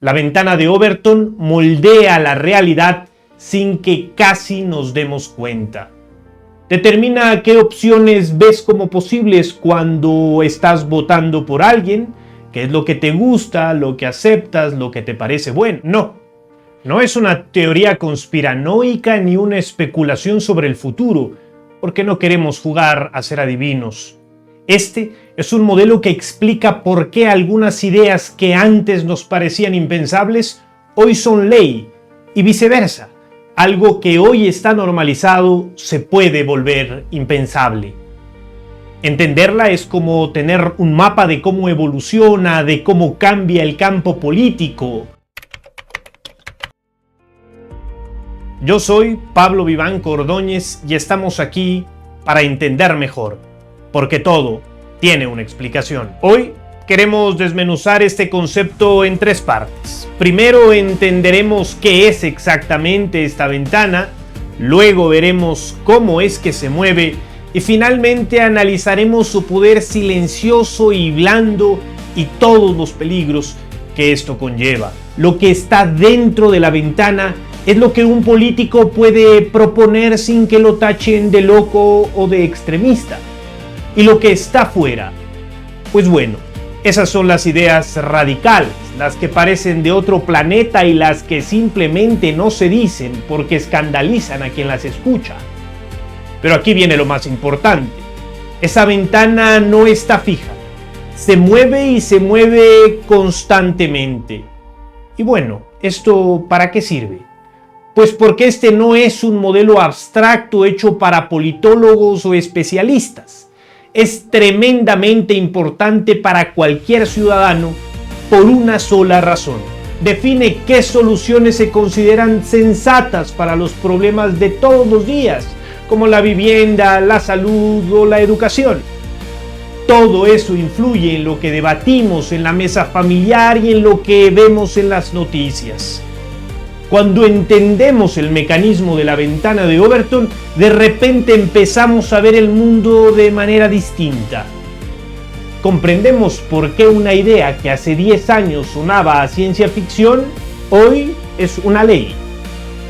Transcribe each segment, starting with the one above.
La ventana de Overton moldea la realidad sin que casi nos demos cuenta. Determina qué opciones ves como posibles cuando estás votando por alguien, qué es lo que te gusta, lo que aceptas, lo que te parece bueno. No es una teoría conspiranoica ni una especulación sobre el futuro, porque no queremos jugar a ser adivinos. Este es un modelo que explica por qué algunas ideas que antes nos parecían impensables hoy son ley y viceversa. Algo que hoy está normalizado se puede volver impensable. Entenderla es como tener un mapa de cómo evoluciona, de cómo cambia el campo político. Yo soy Pablo Vivanco Ordóñez y estamos aquí para entender mejor, porque todo tiene una explicación. Hoy queremos desmenuzar este concepto en 3 partes. Primero entenderemos qué es exactamente esta ventana, luego veremos cómo es que se mueve y finalmente analizaremos su poder silencioso y blando y todos los peligros que esto conlleva. Lo que está dentro de la ventana es lo que un político puede proponer sin que lo tachen de loco o de extremista. Y lo que está fuera, pues bueno, esas son las ideas radicales, las que parecen de otro planeta y las que simplemente no se dicen porque escandalizan a quien las escucha. Pero aquí viene lo más importante. Esa ventana no está fija, se mueve y se mueve constantemente. Y bueno, ¿esto para qué sirve? Pues porque este no es un modelo abstracto hecho para politólogos o especialistas. Es tremendamente importante para cualquier ciudadano por una sola razón. Define qué soluciones se consideran sensatas para los problemas de todos los días, como la vivienda, la salud o la educación. Todo eso influye en lo que debatimos en la mesa familiar y en lo que vemos en las noticias. Cuando entendemos el mecanismo de la ventana de Overton, de repente empezamos a ver el mundo de manera distinta. Comprendemos por qué una idea que hace 10 años sonaba a ciencia ficción, hoy es una ley.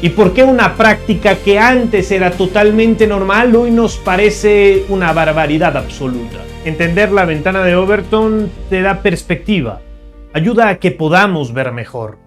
Y por qué una práctica que antes era totalmente normal, hoy nos parece una barbaridad absoluta. Entender la ventana de Overton te da perspectiva, ayuda a que podamos ver mejor.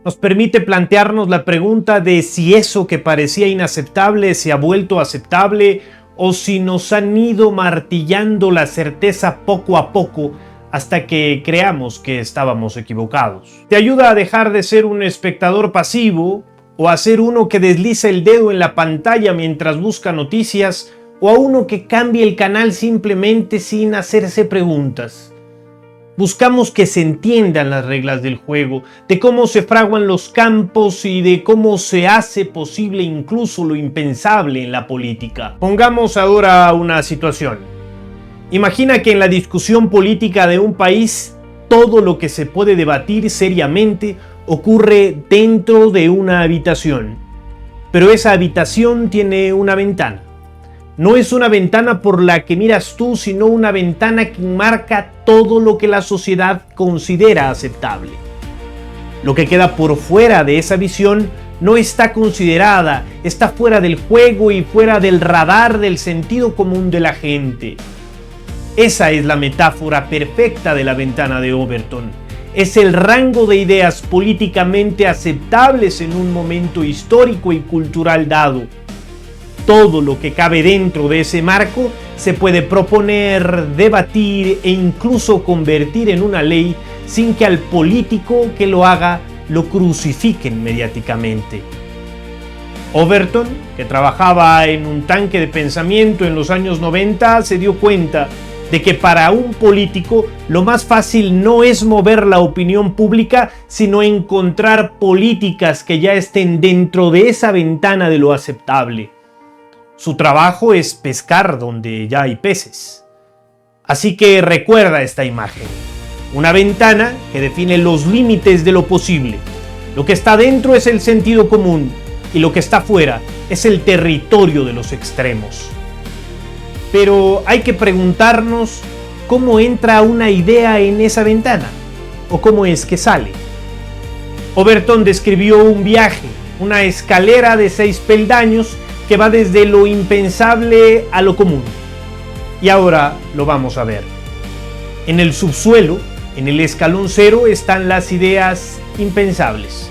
Nos permite plantearnos la pregunta de si eso que parecía inaceptable se ha vuelto aceptable o si nos han ido martillando la certeza poco a poco hasta que creamos que estábamos equivocados. Te ayuda a dejar de ser un espectador pasivo o a ser uno que desliza el dedo en la pantalla mientras busca noticias o a uno que cambie el canal simplemente sin hacerse preguntas. Buscamos que se entiendan las reglas del juego, de cómo se fraguan los campos y de cómo se hace posible incluso lo impensable en la política. Pongamos ahora una situación. Imagina que en la discusión política de un país, todo lo que se puede debatir seriamente ocurre dentro de una habitación. Pero esa habitación tiene una ventana. No es una ventana por la que miras tú, sino una ventana que marca todo lo que la sociedad considera aceptable. Lo que queda por fuera de esa visión no está considerada, está fuera del juego y fuera del radar del sentido común de la gente. Esa es la metáfora perfecta de la ventana de Overton. Es el rango de ideas políticamente aceptables en un momento histórico y cultural dado. Todo lo que cabe dentro de ese marco se puede proponer, debatir e incluso convertir en una ley sin que al político que lo haga lo crucifiquen mediáticamente. Overton, que trabajaba en un tanque de pensamiento en los años 90, se dio cuenta de que para un político lo más fácil no es mover la opinión pública, sino encontrar políticas que ya estén dentro de esa ventana de lo aceptable. Su trabajo es pescar donde ya hay peces. Así que recuerda esta imagen. Una ventana que define los límites de lo posible. Lo que está dentro es el sentido común y lo que está fuera es el territorio de los extremos. Pero hay que preguntarnos cómo entra una idea en esa ventana o cómo es que sale. Overton describió un viaje, una escalera de 6 peldaños que va desde lo impensable a lo común. Y ahora lo vamos a ver. En el subsuelo, en el escalón cero, están las ideas impensables.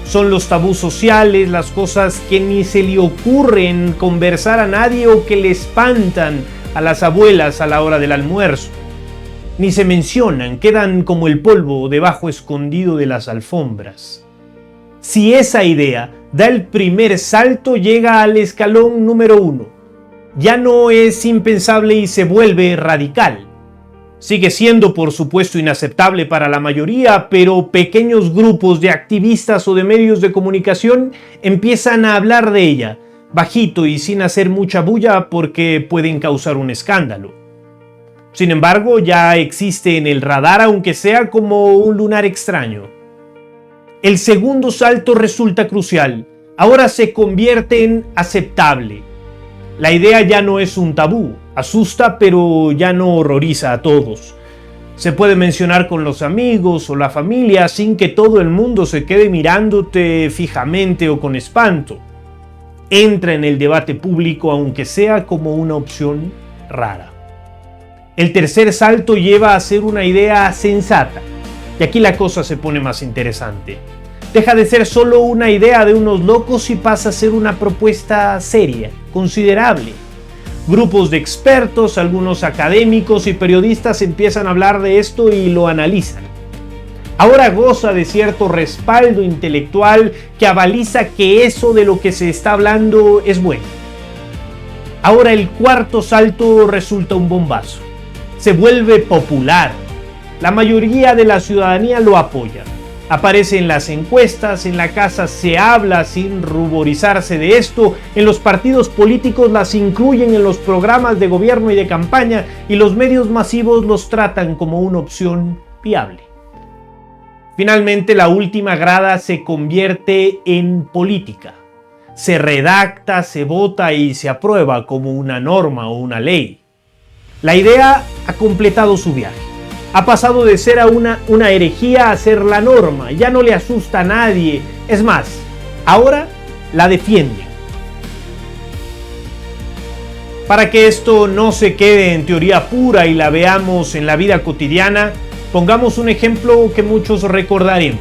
Son los tabús sociales, las cosas que ni se le ocurren conversar a nadie o que le espantan a las abuelas a la hora del almuerzo. Ni se mencionan, quedan como el polvo debajo escondido de las alfombras. Si esa idea da el primer salto, llega al escalón número 1. Ya no es impensable y se vuelve radical. Sigue siendo, por supuesto, inaceptable para la mayoría, pero pequeños grupos de activistas o de medios de comunicación empiezan a hablar de ella, bajito y sin hacer mucha bulla porque pueden causar un escándalo. Sin embargo, ya existe en el radar, aunque sea como un lunar extraño. El segundo salto resulta crucial. Ahora se convierte en aceptable. La idea ya no es un tabú, asusta pero ya no horroriza a todos. Se puede mencionar con los amigos o la familia sin que todo el mundo se quede mirándote fijamente o con espanto. Entra en el debate público aunque sea como una opción rara. El tercer salto lleva a ser una idea sensata, y aquí la cosa se pone más interesante. Deja de ser solo una idea de unos locos y pasa a ser una propuesta seria, considerable. Grupos de expertos, algunos académicos y periodistas empiezan a hablar de esto y lo analizan. Ahora goza de cierto respaldo intelectual que avaliza que eso de lo que se está hablando es bueno. Ahora el cuarto salto resulta un bombazo. Se vuelve popular. La mayoría de la ciudadanía lo apoya. Aparece en las encuestas, en la casa se habla sin ruborizarse de esto, en los partidos políticos las incluyen en los programas de gobierno y de campaña y los medios masivos los tratan como una opción viable. Finalmente, la última grada se convierte en política. Se redacta, se vota y se aprueba como una norma o una ley. La idea ha completado su viaje. Ha pasado de ser una herejía a ser la norma. Ya no le asusta a nadie. Es más, ahora la defienden. Para que esto no se quede en teoría pura y la veamos en la vida cotidiana, pongamos un ejemplo que muchos recordaremos.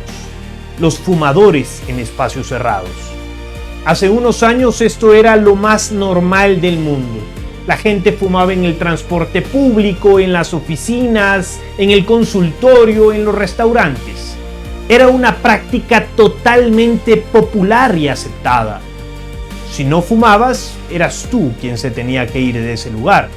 Los fumadores en espacios cerrados. Hace unos años esto era lo más normal del mundo. La gente fumaba en el transporte público, en las oficinas, en el consultorio, en los restaurantes. Era una práctica totalmente popular y aceptada. Si no fumabas, eras tú quien se tenía que ir de ese lugar.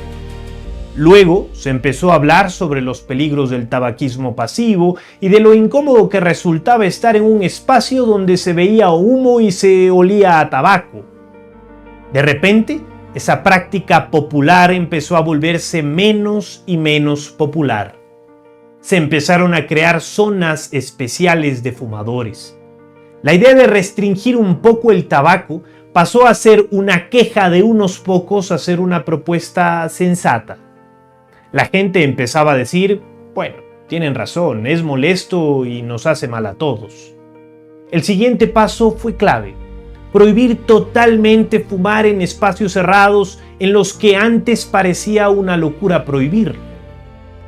Luego se empezó a hablar sobre los peligros del tabaquismo pasivo y de lo incómodo que resultaba estar en un espacio donde se veía humo y se olía a tabaco. De repente, esa práctica popular empezó a volverse menos y menos popular. Se empezaron a crear zonas especiales de fumadores. La idea de restringir un poco el tabaco pasó a ser una queja de unos pocos a ser una propuesta sensata. La gente empezaba a decir, bueno, tienen razón, es molesto y nos hace mal a todos. El siguiente paso fue clave. Prohibir totalmente fumar en espacios cerrados en los que antes parecía una locura prohibir.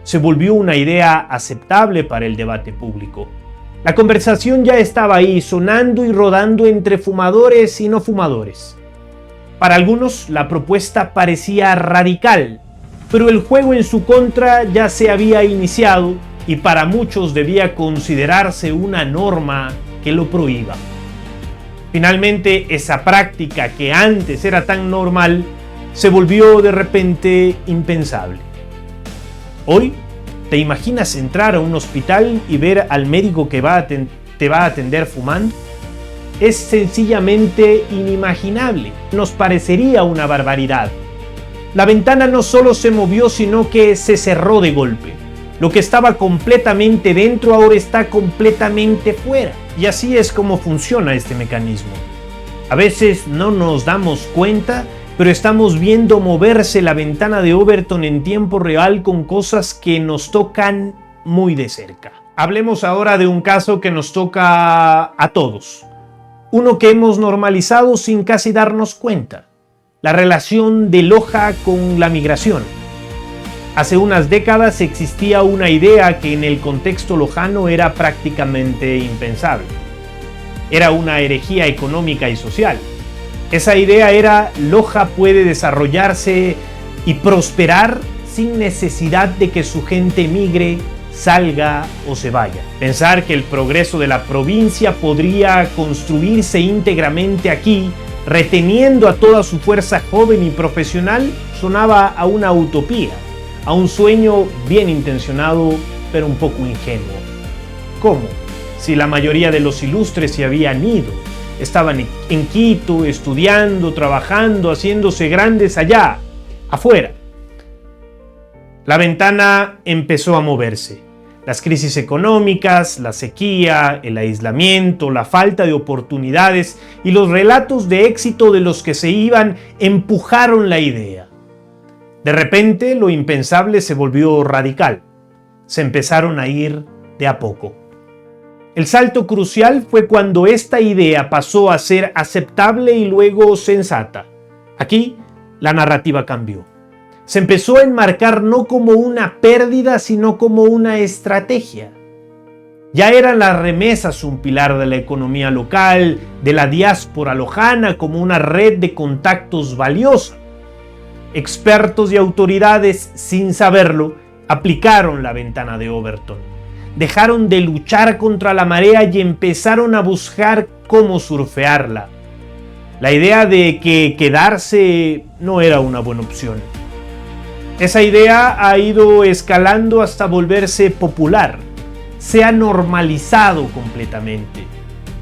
Se volvió una idea aceptable para el debate público. La conversación ya estaba ahí, sonando y rodando entre fumadores y no fumadores. Para algunos la propuesta parecía radical, pero el juego en su contra ya se había iniciado y para muchos debía considerarse una norma que lo prohíba. Finalmente, esa práctica que antes era tan normal se volvió de repente impensable. Hoy, ¿te imaginas entrar a un hospital y ver al médico que te va a atender fumando? Es sencillamente inimaginable. Nos parecería una barbaridad. La ventana no solo se movió, sino que se cerró de golpe. Lo que estaba completamente dentro ahora está completamente fuera. Y así es como funciona este mecanismo. A veces no nos damos cuenta, pero estamos viendo moverse la ventana de Overton en tiempo real con cosas que nos tocan muy de cerca. Hablemos ahora de un caso que nos toca a todos, uno que hemos normalizado sin casi darnos cuenta, la relación de Loja con la migración. Hace unas décadas existía una idea que en el contexto lojano era prácticamente impensable. Era una herejía económica y social. Esa idea era: Loja puede desarrollarse y prosperar sin necesidad de que su gente migre, salga o se vaya. Pensar que el progreso de la provincia podría construirse íntegramente aquí, reteniendo a toda su fuerza joven y profesional, sonaba a una utopía, a un sueño bien intencionado, pero un poco ingenuo. ¿Cómo? Si la mayoría de los ilustres se habían ido, estaban en Quito, estudiando, trabajando, haciéndose grandes allá, afuera. La ventana empezó a moverse. Las crisis económicas, la sequía, el aislamiento, la falta de oportunidades y los relatos de éxito de los que se iban empujaron la idea. De repente, lo impensable se volvió radical. Se empezaron a ir de a poco. El salto crucial fue cuando esta idea pasó a ser aceptable y luego sensata. Aquí, la narrativa cambió. Se empezó a enmarcar no como una pérdida, sino como una estrategia. Ya eran las remesas un pilar de la economía local, de la diáspora lojana como una red de contactos valiosa. Expertos y autoridades, sin saberlo, aplicaron la ventana de Overton. Dejaron de luchar contra la marea y empezaron a buscar cómo surfearla. La idea de que quedarse no era una buena opción. Esa idea ha ido escalando hasta volverse popular. Se ha normalizado completamente.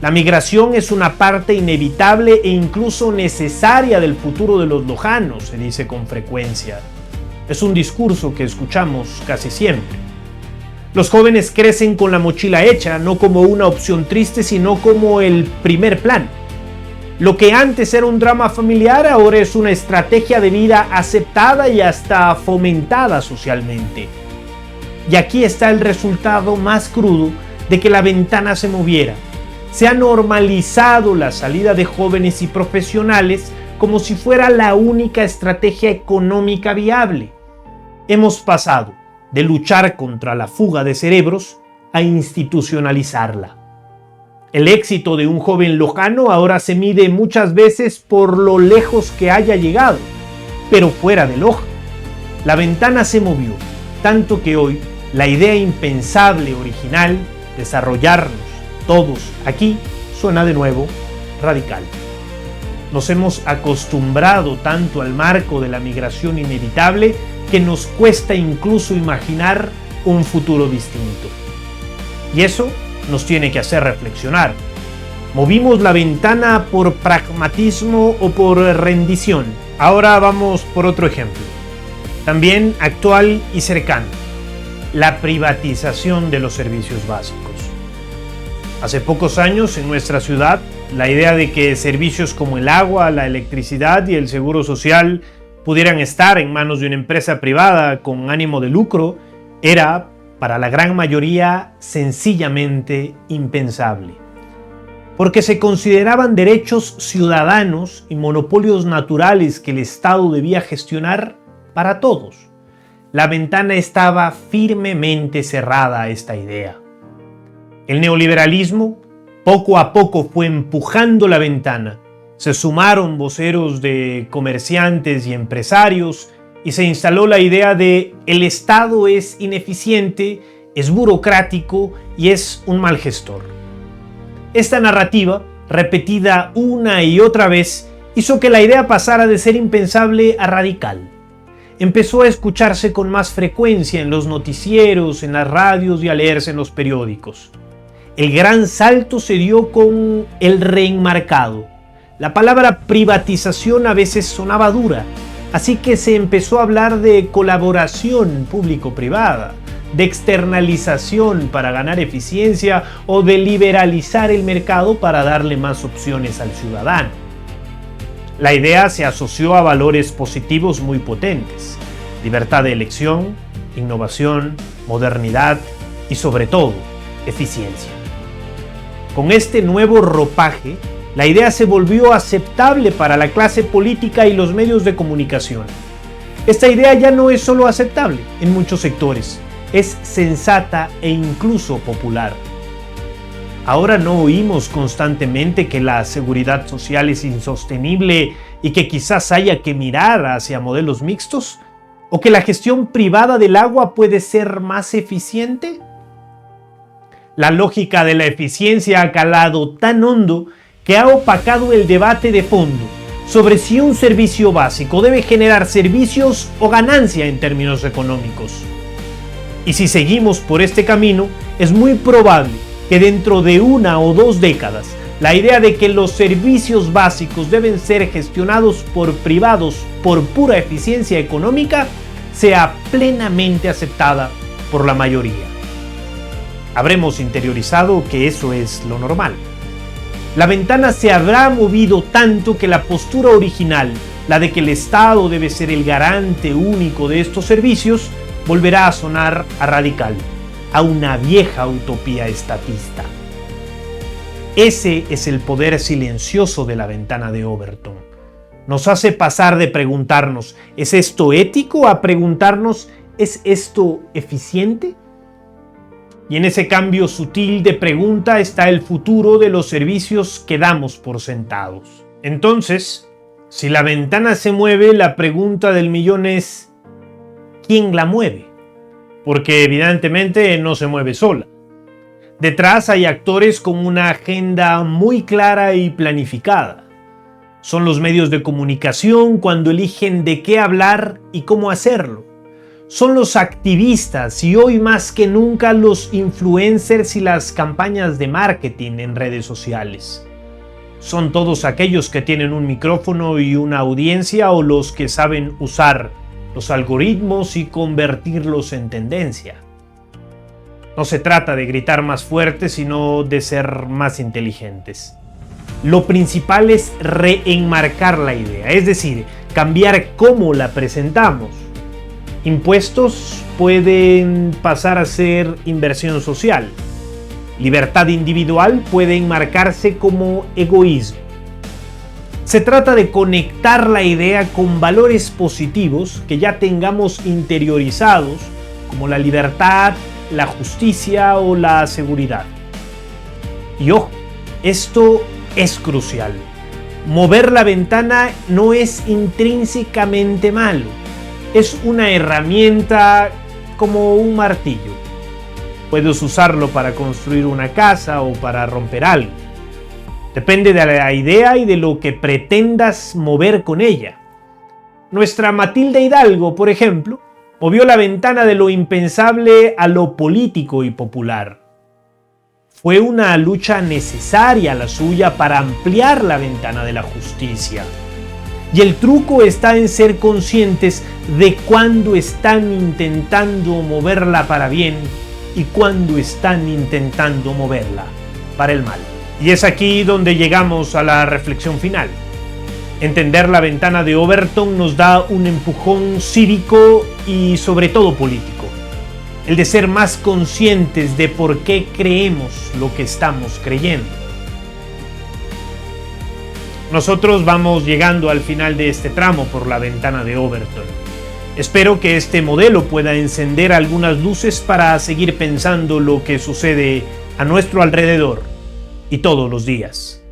La migración es una parte inevitable e incluso necesaria del futuro de los lojanos, se dice con frecuencia. Es un discurso que escuchamos casi siempre. Los jóvenes crecen con la mochila hecha, no como una opción triste, sino como el primer plan. Lo que antes era un drama familiar ahora es una estrategia de vida aceptada y hasta fomentada socialmente. Y aquí está el resultado más crudo de que la ventana se moviera. Se ha normalizado la salida de jóvenes y profesionales como si fuera la única estrategia económica viable. Hemos pasado de luchar contra la fuga de cerebros a institucionalizarla. El éxito de un joven lojano ahora se mide muchas veces por lo lejos que haya llegado, pero fuera de Loja. La ventana se movió, tanto que hoy la idea impensable original, desarrollarnos todos aquí, suena de nuevo radical. Nos hemos acostumbrado tanto al marco de la migración inevitable que nos cuesta incluso imaginar un futuro distinto. Y eso nos tiene que hacer reflexionar. ¿Movimos la ventana por pragmatismo o por rendición? Ahora vamos por otro ejemplo, también actual y cercano: la privatización de los servicios básicos. Hace pocos años en nuestra ciudad, la idea de que servicios como el agua, la electricidad y el seguro social pudieran estar en manos de una empresa privada con ánimo de lucro era, para la gran mayoría, sencillamente impensable, porque se consideraban derechos ciudadanos y monopolios naturales que el Estado debía gestionar para todos. La ventana estaba firmemente cerrada a esta idea. El neoliberalismo poco a poco fue empujando la ventana. Se sumaron voceros de comerciantes y empresarios y se instaló la idea de el Estado es ineficiente, es burocrático y es un mal gestor. Esta narrativa, repetida una y otra vez, hizo que la idea pasara de ser impensable a radical. Empezó a escucharse con más frecuencia en los noticieros, en las radios y a leerse en los periódicos. El gran salto se dio con el reenmarcado. La palabra privatización a veces sonaba dura, así que se empezó a hablar de colaboración público-privada, de externalización para ganar eficiencia o de liberalizar el mercado para darle más opciones al ciudadano. La idea se asoció a valores positivos muy potentes: libertad de elección, innovación, modernidad y, sobre todo, eficiencia. Con este nuevo ropaje, la idea se volvió aceptable para la clase política y los medios de comunicación. Esta idea ya no es solo aceptable en muchos sectores, es sensata e incluso popular. Ahora no oímos constantemente que la seguridad social es insostenible y que quizás haya que mirar hacia modelos mixtos, o que la gestión privada del agua puede ser más eficiente. La lógica de la eficiencia ha calado tan hondo que ha opacado el debate de fondo sobre si un servicio básico debe generar servicios o ganancia en términos económicos. Y si seguimos por este camino, es muy probable que dentro de 1 o 2 décadas, la idea de que los servicios básicos deben ser gestionados por privados por pura eficiencia económica sea plenamente aceptada por la mayoría. Habremos interiorizado que eso es lo normal. La ventana se habrá movido tanto que la postura original, la de que el Estado debe ser el garante único de estos servicios, volverá a sonar a radical, a una vieja utopía estatista. Ese es el poder silencioso de la ventana de Overton. Nos hace pasar de preguntarnos, ¿es esto ético?, a preguntarnos, ¿es esto eficiente? Y en ese cambio sutil de pregunta está el futuro de los servicios que damos por sentados. Entonces, si la ventana se mueve, la pregunta del millón es, ¿quién la mueve? Porque evidentemente no se mueve sola. Detrás hay actores con una agenda muy clara y planificada. Son los medios de comunicación cuando eligen de qué hablar y cómo hacerlo. Son los activistas y hoy más que nunca los influencers y las campañas de marketing en redes sociales. Son todos aquellos que tienen un micrófono y una audiencia o los que saben usar los algoritmos y convertirlos en tendencia. No se trata de gritar más fuerte, sino de ser más inteligentes. Lo principal es reenmarcar la idea, es decir, cambiar cómo la presentamos. Impuestos pueden pasar a ser inversión social. Libertad individual puede enmarcarse como egoísmo. Se trata de conectar la idea con valores positivos que ya tengamos interiorizados, como la libertad, la justicia o la seguridad. Y ojo, esto es crucial. Mover la ventana no es intrínsecamente malo. Es una herramienta como un martillo. Puedes usarlo para construir una casa o para romper algo. Depende de la idea y de lo que pretendas mover con ella. Nuestra Matilde Hidalgo, por ejemplo, movió la ventana de lo impensable a lo político y popular. Fue una lucha necesaria la suya para ampliar la ventana de la justicia. Y el truco está en ser conscientes de cuándo están intentando moverla para bien y cuándo están intentando moverla para el mal. Y es aquí donde llegamos a la reflexión final. Entender la ventana de Overton nos da un empujón cívico y sobre todo político. El de ser más conscientes de por qué creemos lo que estamos creyendo. Nosotros vamos llegando al final de este tramo por la ventana de Overton. Espero que este modelo pueda encender algunas luces para seguir pensando lo que sucede a nuestro alrededor y todos los días.